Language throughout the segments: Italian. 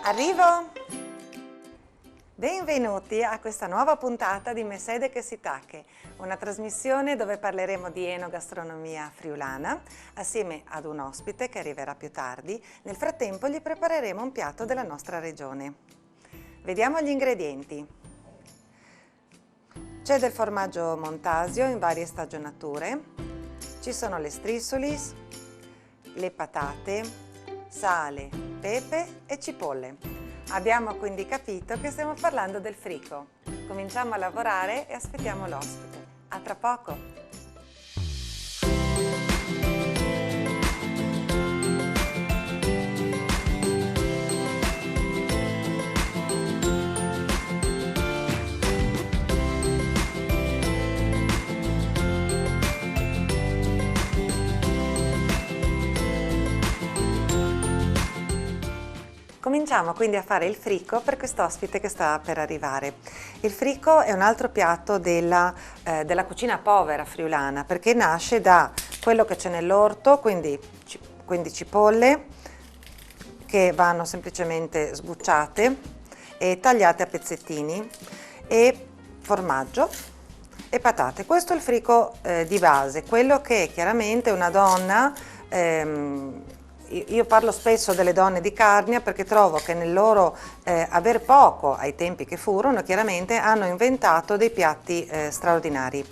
Arrivo! Benvenuti a questa nuova puntata di Mesede che si tacche, una trasmissione dove parleremo di enogastronomia friulana assieme ad un ospite che arriverà più tardi. Nel frattempo gli prepareremo un piatto della nostra regione. Vediamo gli ingredienti. C'è del formaggio Montasio in varie stagionature, ci sono le strissolis, le patate, sale, pepe e cipolle. Abbiamo quindi capito che stiamo parlando del frico. Cominciamo a lavorare e aspettiamo l'ospite. A tra poco! Cominciamo quindi a fare il frico per quest'ospite che sta per arrivare. Il frico è un altro piatto della cucina povera friulana perché nasce da quello che c'è nell'orto, quindi cipolle che vanno semplicemente sbucciate e tagliate a pezzettini e formaggio e patate. Questo è il frico di base, quello che chiaramente una donna io parlo spesso delle donne di Carnia perché trovo che nel loro aver poco ai tempi che furono, chiaramente hanno inventato dei piatti straordinari.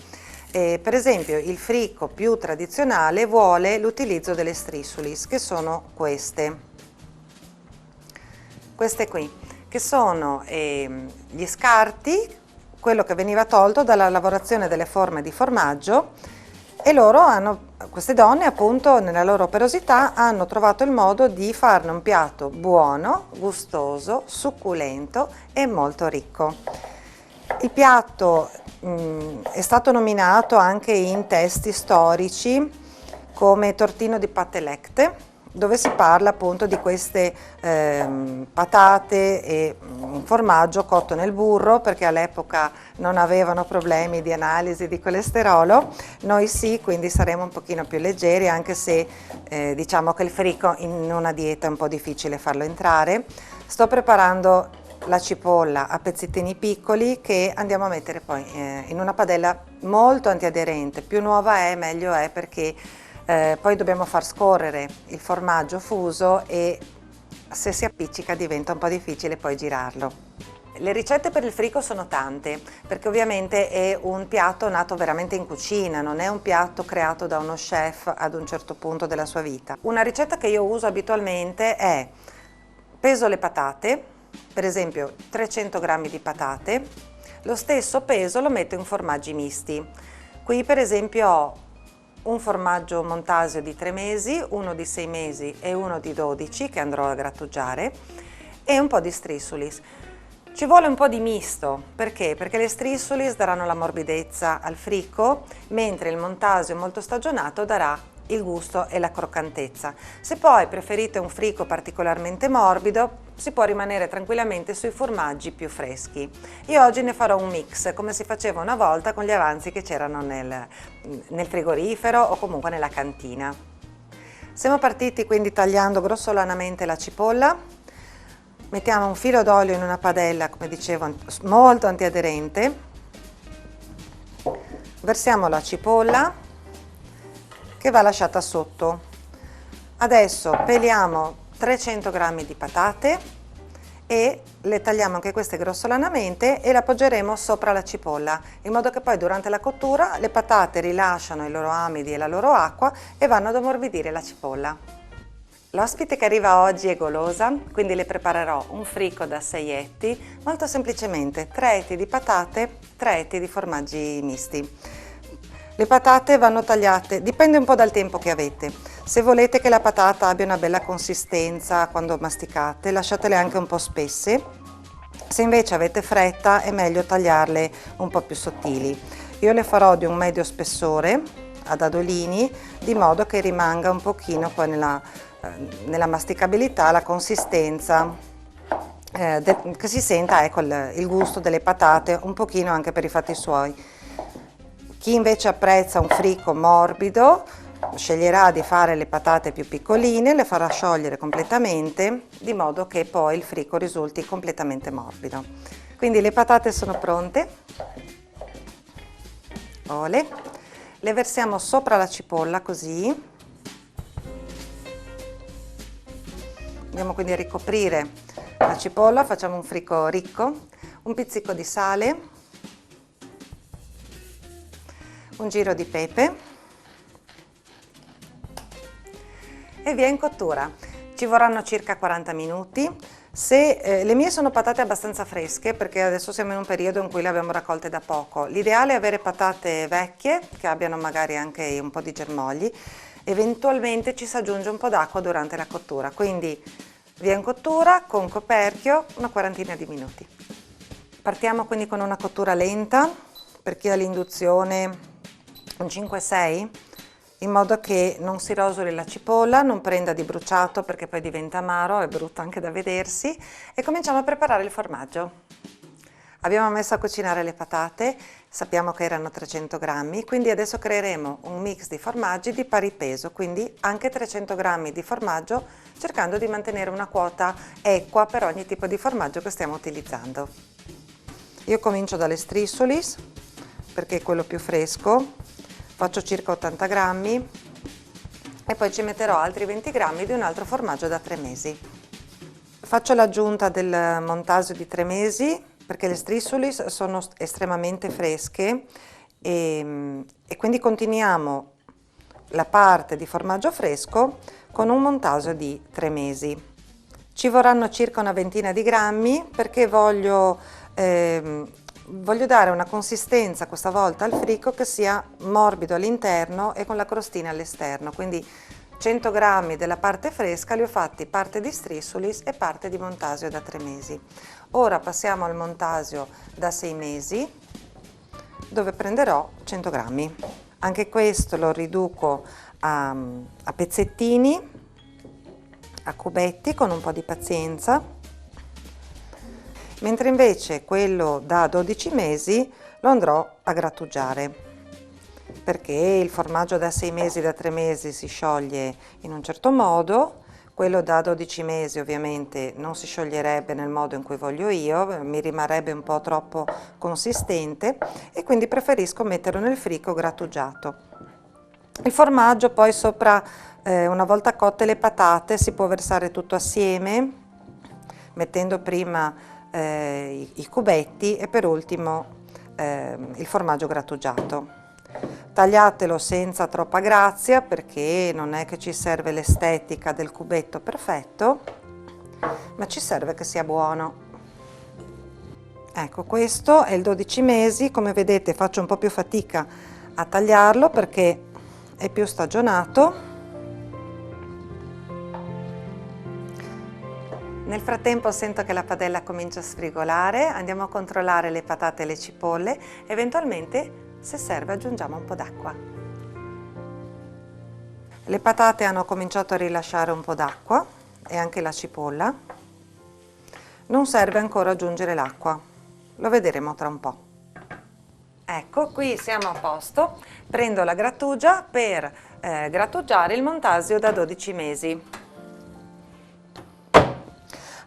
Per esempio il frico più tradizionale vuole l'utilizzo delle strissolis, che sono queste qui, che sono gli scarti, quello che veniva tolto dalla lavorazione delle forme di formaggio. E queste donne appunto nella loro operosità hanno trovato il modo di farne un piatto buono, gustoso, succulento e molto ricco. Il piatto è stato nominato anche in testi storici come tortino di patelecte, dove si parla appunto di queste patate e un formaggio cotto nel burro, perché all'epoca non avevano problemi di analisi di colesterolo, noi sì, quindi saremo un pochino più leggeri, anche se diciamo che il frico in una dieta è un po' difficile farlo entrare. Sto preparando la cipolla a pezzettini piccoli che andiamo a mettere poi in una padella molto antiaderente, più nuova è meglio è, perché poi dobbiamo far scorrere il formaggio fuso e se si appiccica diventa un po' difficile poi girarlo. Le ricette per il frico sono tante, perché ovviamente è un piatto nato veramente in cucina, non è un piatto creato da uno chef ad un certo punto della sua vita. Una ricetta che io uso abitualmente è: peso le patate, per esempio 300 g di patate, lo stesso peso lo metto in formaggi misti. Qui per esempio ho un formaggio Montasio di 3 mesi, uno di 6 mesi e uno di 12 che andrò a grattugiare e un po' di strissolis. Ci vuole un po' di misto, perché? Perché le strissolis daranno la morbidezza al frico, mentre il Montasio molto stagionato darà il gusto e la croccantezza. Se poi preferite un frico particolarmente morbido, si può rimanere tranquillamente sui formaggi più freschi. Io oggi ne farò un mix, come si faceva una volta con gli avanzi che c'erano nel frigorifero o comunque nella cantina. Siamo partiti quindi tagliando grossolanamente la cipolla. Mettiamo un filo d'olio in una padella, come dicevo, molto antiaderente. Versiamo la cipolla che va lasciata sotto. Adesso peliamo 300 g di patate e le tagliamo anche queste grossolanamente e le appoggeremo sopra la cipolla, in modo che poi durante la cottura le patate rilasciano i loro amidi e la loro acqua e vanno ad ammorbidire la cipolla. L'ospite che arriva oggi è golosa, quindi le preparerò un frico da 6 etti, molto semplicemente 3 etti di patate, 3 etti di formaggi misti. Le patate vanno tagliate, dipende un po' dal tempo che avete. Se volete che la patata abbia una bella consistenza quando masticate, lasciatele anche un po' spesse. Se invece avete fretta è meglio tagliarle un po' più sottili. Io le farò di un medio spessore, a dadolini, di modo che rimanga un pochino poi nella masticabilità, la consistenza, che si senta ecco, il gusto delle patate un pochino anche per i fatti suoi. Chi invece apprezza un frico morbido sceglierà di fare le patate più piccoline, le farà sciogliere completamente, di modo che poi il frico risulti completamente morbido. Quindi le patate sono pronte. Olè. Le versiamo sopra la cipolla così. Andiamo quindi a ricoprire la cipolla, facciamo un frico ricco, un pizzico di sale, un giro di pepe e via in cottura. Ci vorranno circa 40 minuti. Le mie sono patate abbastanza fresche perché adesso siamo in un periodo in cui le abbiamo raccolte da poco. L'ideale è avere patate vecchie che abbiano magari anche un po' di germogli. Eventualmente ci si aggiunge un po' d'acqua durante la cottura, quindi via in cottura con coperchio una quarantina di minuti. Partiamo quindi con una cottura lenta, per chi ha l'induzione un 5-6, in modo che non si rosoli la cipolla, non prenda di bruciato perché poi diventa amaro, è brutto anche da vedersi, e cominciamo a preparare il formaggio. Abbiamo messo a cucinare le patate, sappiamo che erano 300 grammi, quindi adesso creeremo un mix di formaggi di pari peso, quindi anche 300 grammi di formaggio, cercando di mantenere una quota equa per ogni tipo di formaggio che stiamo utilizzando. Io comincio dalle strissolis, perché è quello più fresco, faccio circa 80 grammi e poi ci metterò altri 20 grammi di un altro formaggio da 3 mesi. Faccio l'aggiunta del Montasio di 3 mesi perché le strissolis sono estremamente fresche e quindi continuiamo la parte di formaggio fresco con un Montasio di 3 mesi. Ci vorranno circa una ventina di grammi perché voglio dare una consistenza questa volta al frico che sia morbido all'interno e con la crostina all'esterno, quindi 100 grammi della parte fresca li ho fatti parte di strissolis e parte di Montasio da 3 mesi. Ora passiamo al Montasio da 6 mesi dove prenderò 100 grammi. Anche questo lo riduco a pezzettini, a cubetti con un po' di pazienza. Mentre invece quello da 12 mesi lo andrò a grattugiare, perché il formaggio da 6 mesi, da 3 mesi si scioglie in un certo modo, quello da 12 mesi ovviamente non si scioglierebbe nel modo in cui voglio io, mi rimarrebbe un po' troppo consistente e quindi preferisco metterlo nel frigo grattugiato. Il formaggio poi sopra, una volta cotte le patate, si può versare tutto assieme, mettendo prima i cubetti e per ultimo il formaggio grattugiato. Tagliatelo senza troppa grazia perché non è che ci serve l'estetica del cubetto perfetto, ma ci serve che sia buono. Ecco, questo è il 12 mesi, come vedete faccio un po' più fatica a tagliarlo perché è più stagionato. Nel frattempo sento che la padella comincia a sfrigolare, andiamo a controllare le patate e le cipolle, eventualmente se serve aggiungiamo un po' d'acqua. Le patate hanno cominciato a rilasciare un po' d'acqua e anche la cipolla. Non serve ancora aggiungere l'acqua, lo vedremo tra un po'. Ecco, qui siamo a posto, prendo la grattugia per grattugiare il Montasio da 12 mesi.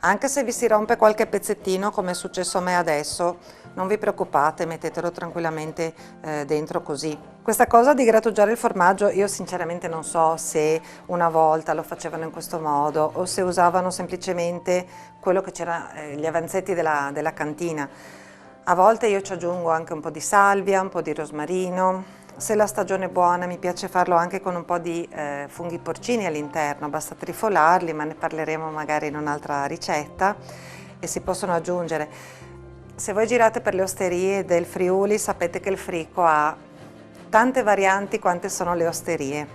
Anche se vi si rompe qualche pezzettino come è successo a me adesso, non vi preoccupate, mettetelo tranquillamente dentro così. Questa cosa di grattugiare il formaggio io sinceramente non so se una volta lo facevano in questo modo o se usavano semplicemente quello che c'era, gli avanzetti della cantina. A volte io ci aggiungo anche un po' di salvia, un po' di rosmarino. Se la stagione è buona mi piace farlo anche con un po' di funghi porcini all'interno, basta trifolarli, ma ne parleremo magari in un'altra ricetta e si possono aggiungere. Se voi girate per le osterie del Friuli sapete che il frico ha tante varianti quante sono le osterie,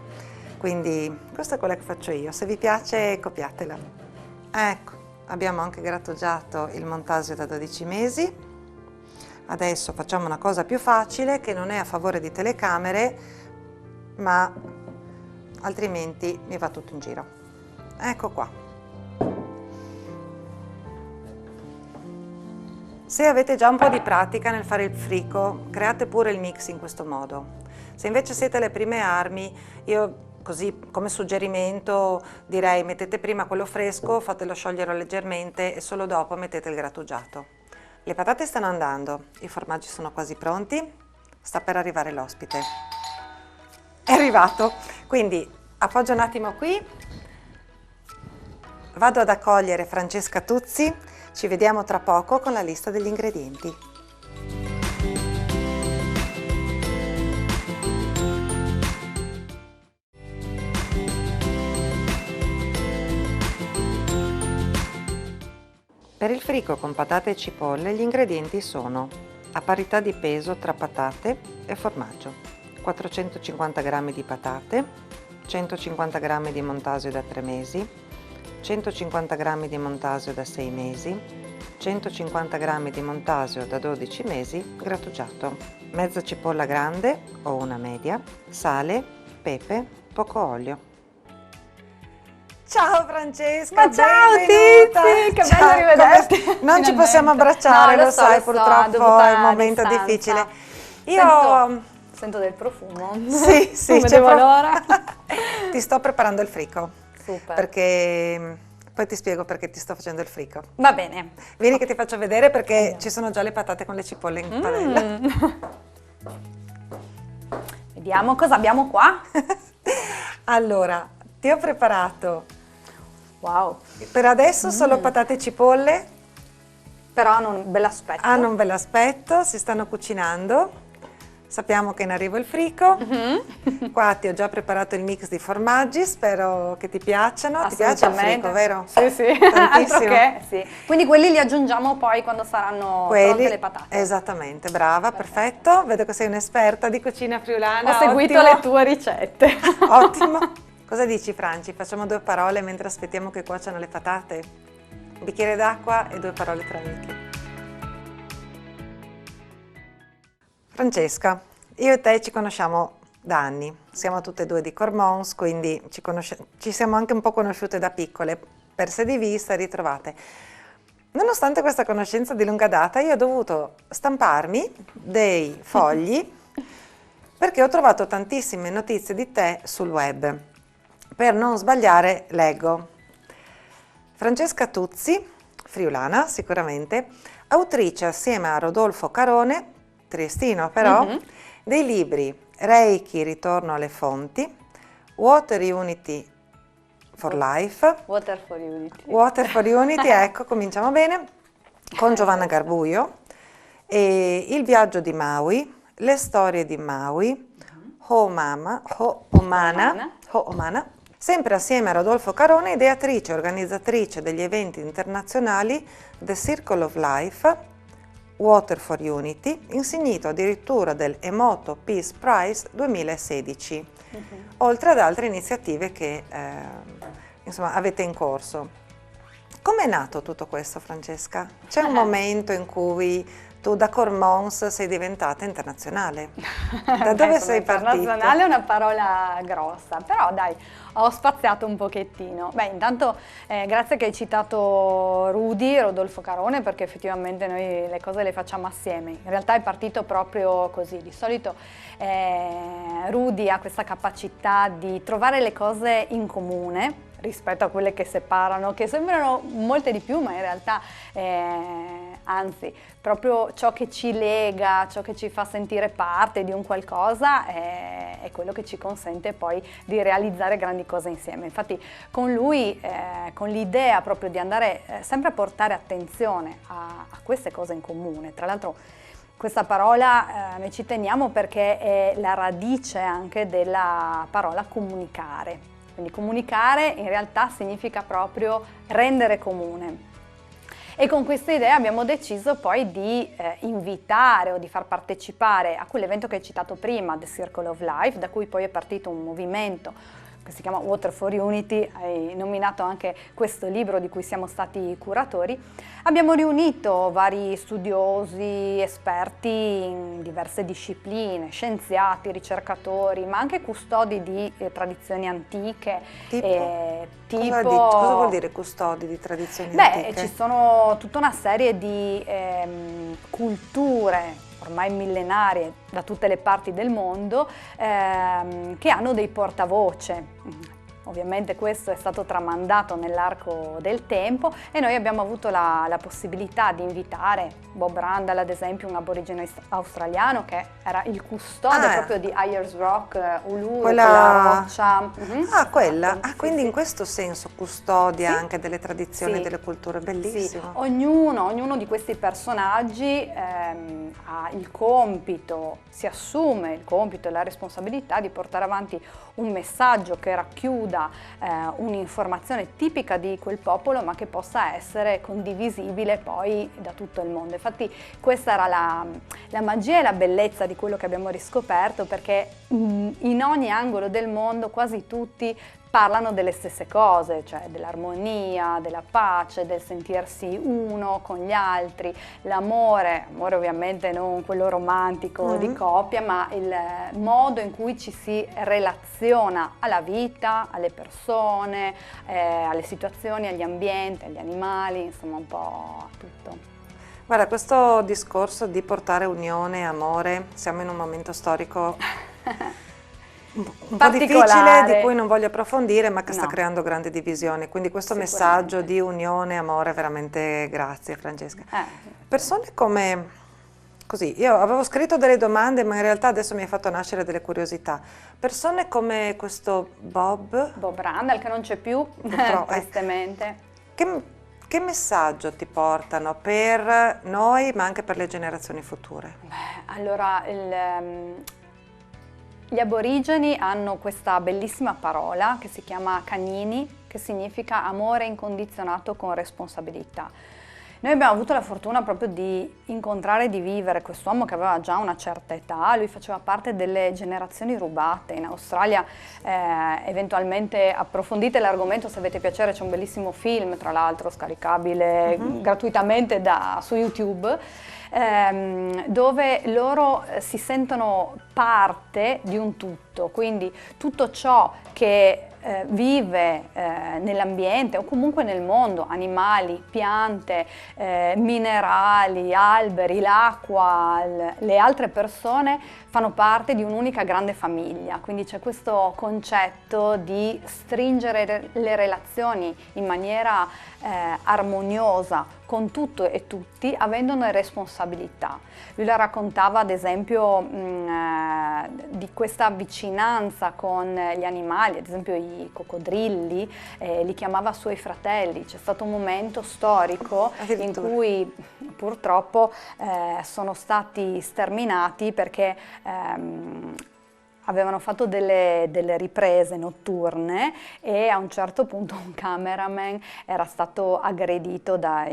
quindi questa è quella che faccio io, se vi piace copiatela. Ecco, abbiamo anche grattugiato il Montasio da 12 mesi. Adesso facciamo una cosa più facile che non è a favore di telecamere, ma altrimenti mi va tutto in giro. Ecco qua. Se avete già un po' di pratica nel fare il frico, create pure il mix in questo modo. Se invece siete alle prime armi, io così come suggerimento direi mettete prima quello fresco, fatelo sciogliere leggermente e solo dopo mettete il grattugiato. Le patate stanno andando, i formaggi sono quasi pronti, sta per arrivare l'ospite. È arrivato, quindi appoggio un attimo qui, vado ad accogliere Francesca Tuzzi, ci vediamo tra poco con la lista degli ingredienti. Per il frico con patate e cipolle gli ingredienti sono, a parità di peso tra patate e formaggio, 450 g di patate, 150 g di montasio da 3 mesi, 150 g di montasio da 6 mesi, 150 g di montasio da 12 mesi grattugiato, mezza cipolla grande o una media, sale, pepe, poco olio. Ciao Francesca, ma ciao benvenuta. Tizi, che Ciao, bello rivederti. non ci possiamo abbracciare, No, lo sai, purtroppo dovuta è un momento distanza. difficile. Io sento del profumo. sì, non vedevo l'ora. Ti sto preparando il frico. Super. Perché poi ti spiego perché ti sto facendo il frico. Va bene. Vieni che ti faccio vedere perché ci sono già le patate con le cipolle in padella. Vediamo cosa abbiamo qua. Allora, ti ho preparato Wow. per adesso solo patate e cipolle. Però hanno un bel aspetto. Hanno un bel aspetto, si stanno cucinando. Sappiamo che è in arrivo il frico. Qua ti ho già preparato il mix di formaggi, spero che ti piacciono. Ti piace il frico, vero? Sì, sì. Altro che, sì. Quindi quelli li aggiungiamo poi quando saranno pronte le patate. Esattamente, brava, perfetto. Vedo che sei un'esperta di cucina friulana. Ho seguito le tue ricette. Ottimo. Cosa dici, Franci? Facciamo 2 parole mentre aspettiamo che cuociano le patate? Un bicchiere d'acqua e 2 parole tra amiche. Francesca, io e te ci conosciamo da anni, siamo tutte e due di Cormons, quindi ci siamo anche un po' conosciute da piccole, perse di vista e ritrovate. Nonostante questa conoscenza di lunga data, io ho dovuto stamparmi dei fogli perché ho trovato tantissime notizie di te sul web. Per non sbagliare, leggo. Francesca Tuzzi, friulana sicuramente, autrice assieme a Rodolfo Carone, triestino però, dei libri Reiki, ritorno alle fonti, Water Unity for Life, Water for Unity. Water for Unity, ecco, cominciamo bene, con Giovanna Garbuio, e Il viaggio di Maui, Le storie di Maui, Ho Omana, sempre assieme a Rodolfo Carone, ideatrice e organizzatrice degli eventi internazionali The Circle of Life, Water for Unity, insignito addirittura del Emoto Peace Prize 2016, oltre ad altre iniziative che insomma, avete in corso. Com'è nato tutto questo, Francesca? C'è un momento in cui tu da Cormons sei diventata internazionale. Da dove sei partita? Internazionale è una parola grossa, però dai, ho spaziato un pochettino. Beh, intanto grazie che hai citato Rodolfo Carone, perché effettivamente noi le cose le facciamo assieme. In realtà è partito proprio così. Di solito Rudy ha questa capacità di trovare le cose in comune rispetto a quelle che separano, che sembrano molte di più, ma in realtà anzi, proprio ciò che ci lega, ciò che ci fa sentire parte di un qualcosa è quello che ci consente poi di realizzare grandi cose insieme. Infatti con lui, con l'idea proprio di andare sempre a portare attenzione a queste cose in comune, tra l'altro questa parola noi ci teniamo perché è la radice anche della parola comunicare. Quindi comunicare in realtà significa proprio rendere comune. E con questa idea abbiamo deciso poi di invitare o di far partecipare a quell'evento che hai citato prima, The Circle of Life, da cui poi è partito un movimento che si chiama Water for Unity, hai nominato anche questo libro di cui siamo stati curatori. Abbiamo riunito vari studiosi, esperti in diverse discipline, scienziati, ricercatori, ma anche custodi di tradizioni antiche. Cosa vuol dire custodi di tradizioni antiche? Ci sono tutta una serie di culture ormai millenarie da tutte le parti del mondo, che hanno dei portavoce. Ovviamente questo è stato tramandato nell'arco del tempo e noi abbiamo avuto la possibilità di invitare Bob Randall, ad esempio, un aborigene australiano che era il custode proprio di Ayers Rock, Uluru, quella roccia. Quella. Sì, quindi sì. in questo senso custodia Sì. anche delle tradizioni, Sì. delle culture, bellissimo. Sì. Ognuno di questi personaggi ha il compito, si assume il compito e la responsabilità di portare avanti un messaggio che racchiuda un'informazione tipica di quel popolo, ma che possa essere condivisibile poi da tutto il mondo. Infatti questa era la magia e la bellezza di quello che abbiamo riscoperto, perché in ogni angolo del mondo quasi tutti parlano delle stesse cose, cioè dell'armonia, della pace, del sentirsi uno con gli altri, l'amore ovviamente non quello romantico di coppia, ma il modo in cui ci si relaziona alla vita, alle persone, alle situazioni, agli ambienti, agli animali, insomma un po' a tutto. Guarda, questo discorso di portare unione e amore, siamo in un momento storico un po' difficile, di cui non voglio approfondire, ma che sta creando grandi divisioni. Quindi questo messaggio di unione e amore, veramente grazie Francesca. Persone come, così, io avevo scritto delle domande, ma in realtà adesso mi hai fatto nascere delle curiosità. Persone come questo Bob Randall, che non c'è più, tristemente. Che messaggio ti portano per noi, ma anche per le generazioni future? Allora, gli aborigeni hanno questa bellissima parola che si chiama Kanini, che significa amore incondizionato con responsabilità. Noi abbiamo avuto la fortuna proprio di incontrare e di vivere quest'uomo che aveva già una certa età, lui faceva parte delle generazioni rubate. In Australia, eventualmente approfondite l'argomento, se avete piacere, c'è un bellissimo film, tra l'altro scaricabile gratuitamente su YouTube, dove loro si sentono parte di un tutto, quindi tutto ciò che vive nell'ambiente o comunque nel mondo, animali, piante, minerali, alberi, l'acqua, le altre persone fanno parte di un'unica grande famiglia, quindi c'è questo concetto di stringere le relazioni in maniera armoniosa con tutto e tutti, avendone responsabilità. Lui la raccontava ad esempio di questa vicinanza con gli animali, ad esempio i coccodrilli, li chiamava suoi fratelli. C'è stato un momento storico in cui purtroppo sono stati sterminati perché avevano fatto delle riprese notturne e a un certo punto un cameraman era stato aggredito da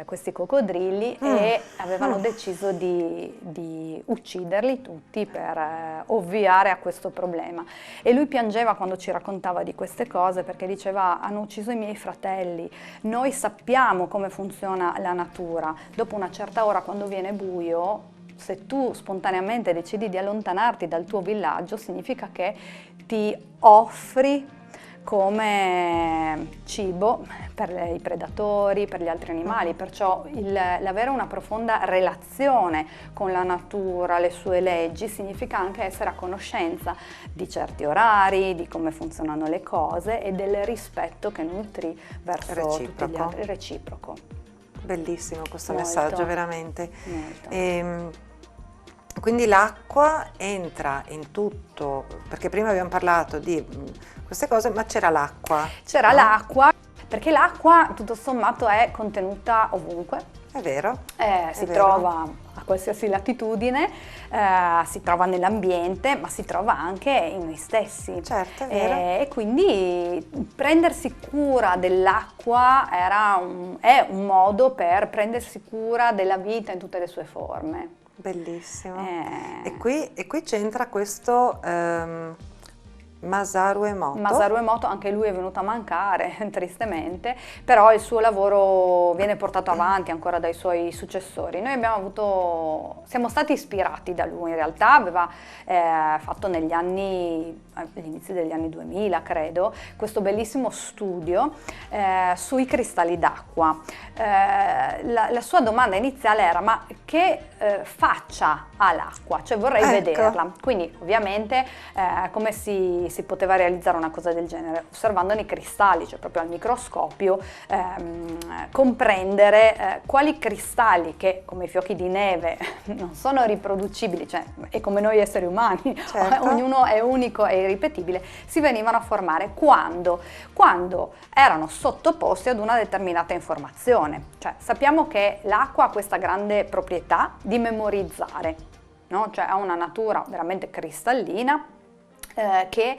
questi coccodrilli e avevano deciso di ucciderli tutti per ovviare a questo problema. E lui piangeva quando ci raccontava di queste cose, perché diceva: hanno ucciso i miei fratelli, noi sappiamo come funziona la natura, dopo una certa ora, quando viene buio, se tu spontaneamente decidi di allontanarti dal tuo villaggio, significa che ti offri come cibo per i predatori, per gli altri animali, perciò l'avere una profonda relazione con la natura, le sue leggi, significa anche essere a conoscenza di certi orari, di come funzionano le cose e del rispetto che nutri verso tutti gli altri, reciproco. Bellissimo questo messaggio, veramente. Quindi l'acqua entra in tutto, perché prima abbiamo parlato di queste cose, ma c'era l'acqua. C'era l'acqua, perché l'acqua tutto sommato è contenuta ovunque. È vero. Si trova a qualsiasi latitudine, si trova nell'ambiente, ma si trova anche in noi stessi. Certo, è vero. E quindi prendersi cura dell'acqua è un modo per prendersi cura della vita in tutte le sue forme. Bellissimo. E qui c'entra questo Masaru Emoto. Masaru Emoto, anche lui è venuto a mancare tristemente, però il suo lavoro viene portato avanti ancora dai suoi successori. Noi siamo stati ispirati da lui, in realtà aveva fatto all'inizio degli anni 2000 credo, questo bellissimo studio sui cristalli d'acqua. La sua domanda iniziale era: ma che faccia ha l'acqua, cioè vorrei Ecco. vederla. Quindi ovviamente come si poteva realizzare una cosa del genere? Osservandone i cristalli, cioè proprio al microscopio comprendere quali cristalli che come i fiocchi di neve non sono riproducibili, cioè è come noi esseri umani, Certo. ognuno è unico e irripetibile, si venivano a formare quando erano sottoposti ad una determinata informazione. Cioè sappiamo che l'acqua ha questa grande proprietà di memorizzare, no? Cioè ha una natura veramente cristallina che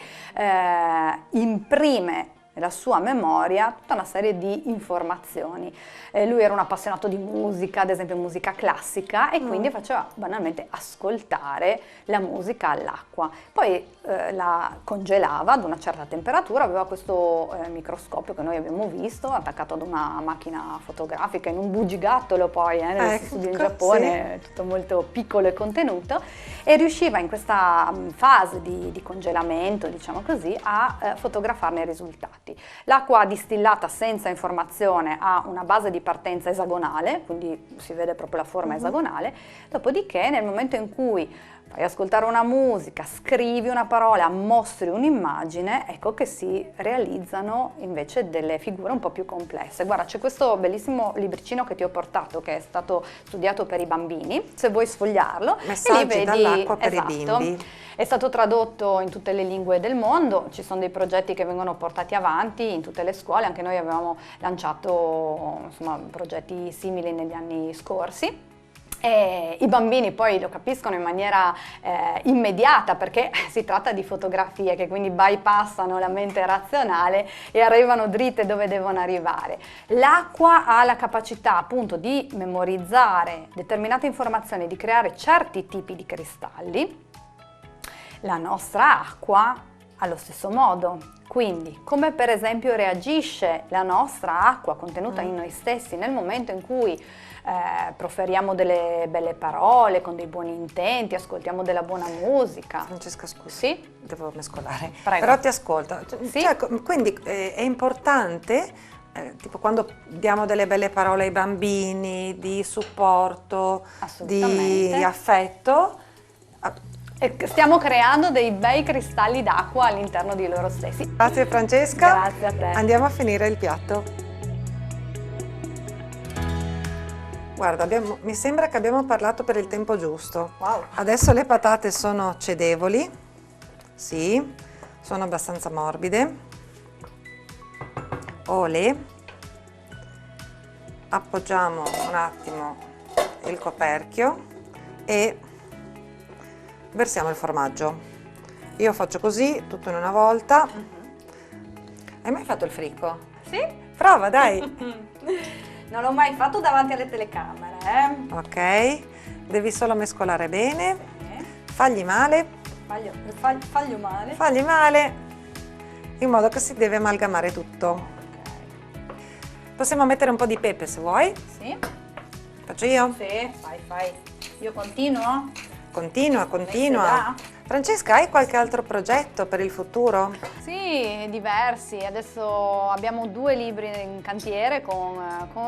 imprime nella sua memoria tutta una serie di informazioni. Lui era un appassionato di musica, ad esempio musica classica, e quindi faceva banalmente ascoltare la musica all'acqua. Poi la congelava ad una certa temperatura, aveva questo microscopio che noi abbiamo visto attaccato ad una macchina fotografica in un bugigattolo, poi nello studio in Giappone, sì. Tutto molto piccolo e contenuto, e riusciva in questa fase di congelamento, diciamo così, a fotografarne i risultati. L'acqua distillata senza informazione ha una base di partenza esagonale, quindi si vede proprio la forma esagonale, dopodiché nel momento in cui fai ascoltare una musica, scrivi una parola, mostri un'immagine, ecco che si realizzano invece delle figure un po' più complesse. Guarda, c'è questo bellissimo libricino che ti ho portato, che è stato studiato per i bambini, se vuoi sfogliarlo. Messaggi e lì vedi, dall'acqua per esatto, i bimbi. È stato tradotto in tutte le lingue del mondo, ci sono dei progetti che vengono portati avanti in tutte le scuole, anche noi avevamo lanciato insomma, progetti simili negli anni scorsi. E i bambini poi lo capiscono in maniera immediata, perché si tratta di fotografie che quindi bypassano la mente razionale e arrivano dritte dove devono arrivare. L'acqua ha la capacità appunto di memorizzare determinate informazioni, di creare certi tipi di cristalli. La nostra acqua allo stesso modo. Quindi, come per esempio reagisce la nostra acqua contenuta in noi stessi nel momento in cui proferiamo delle belle parole, con dei buoni intenti, ascoltiamo della buona musica. Francesca, scusa, sì? Devo mescolare. Prego. Però ti ascolto. Sì? Cioè, quindi è importante, tipo quando diamo delle belle parole ai bambini, di supporto, di affetto. E stiamo creando dei bei cristalli d'acqua all'interno di loro stessi. Grazie Francesca. Grazie a te. Andiamo a finire il piatto. Guarda, mi sembra che abbiamo parlato per il tempo giusto. Wow. Adesso le patate sono cedevoli, sì, sono abbastanza morbide. Olè. Appoggiamo un attimo il coperchio e versiamo il formaggio. Io faccio così, tutto in una volta. Hai mai fatto il fricco? Sì? Prova, dai! Non l'ho mai fatto davanti alle telecamere, Ok, devi solo mescolare bene. Fagli male. Faglio male. Fagli male, in modo che si deve amalgamare tutto. Ok. Possiamo mettere un po' di pepe se vuoi. Sì? Faccio io? Sì, fai. Io continuo? Continua. Va? Francesca, hai qualche altro progetto per il futuro? Sì, diversi. Adesso abbiamo 2 libri in cantiere con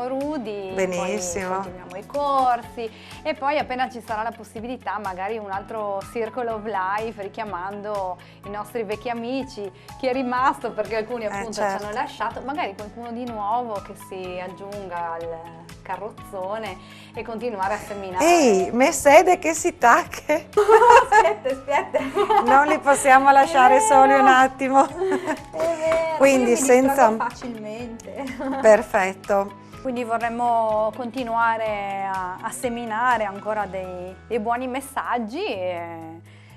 Rudy. Benissimo. Poi continuiamo i corsi e poi appena ci sarà la possibilità magari un altro Circle of Life, richiamando i nostri vecchi amici, chi è rimasto, perché alcuni appunto certo. ci hanno lasciato, magari qualcuno di nuovo che si aggiunga al carrozzone e continuare a seminare. Ehi, me sede che si tacche! Aspetta. Non li possiamo lasciare soli un attimo. È vero, Quindi io mi senza... distraggo facilmente. Perfetto. Quindi vorremmo continuare a seminare ancora dei buoni messaggi,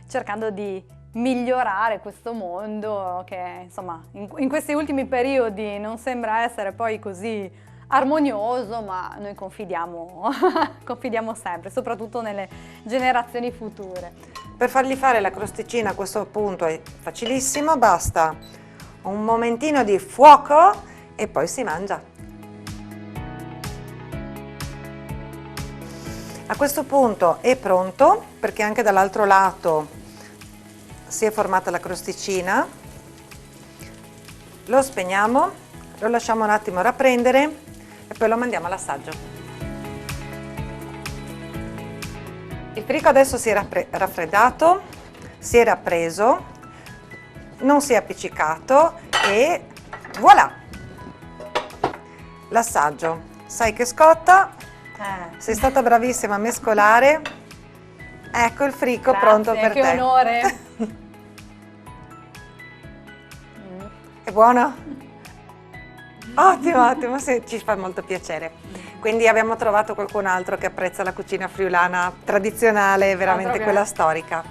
cercando di migliorare questo mondo che insomma in questi ultimi periodi non sembra essere poi così armonioso, ma noi confidiamo sempre, soprattutto nelle generazioni future. Per fargli fare la crosticina a questo punto è facilissimo, basta un momentino di fuoco e poi si mangia. A questo punto è pronto, perché anche dall'altro lato si è formata la crosticina. Lo spegniamo, lo lasciamo un attimo rapprendere e poi lo mandiamo all'assaggio. Il frico adesso si è raffreddato, si è rappreso, non si è appiccicato e voilà! L'assaggio. Sai che scotta? Sei stata bravissima a mescolare. Ecco il frico pronto per che te. Che onore! È buono? Ottimo, ottimo, sì, ci fa molto piacere. Quindi abbiamo trovato qualcun altro che apprezza la cucina friulana tradizionale, veramente quella storica.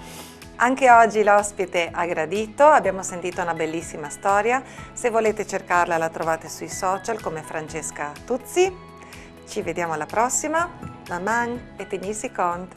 Anche oggi l'ospite ha gradito, abbiamo sentito una bellissima storia. Se volete cercarla la trovate sui social come Francesca Tuzzi. Ci vediamo alla prossima. Maman e tenissi cont.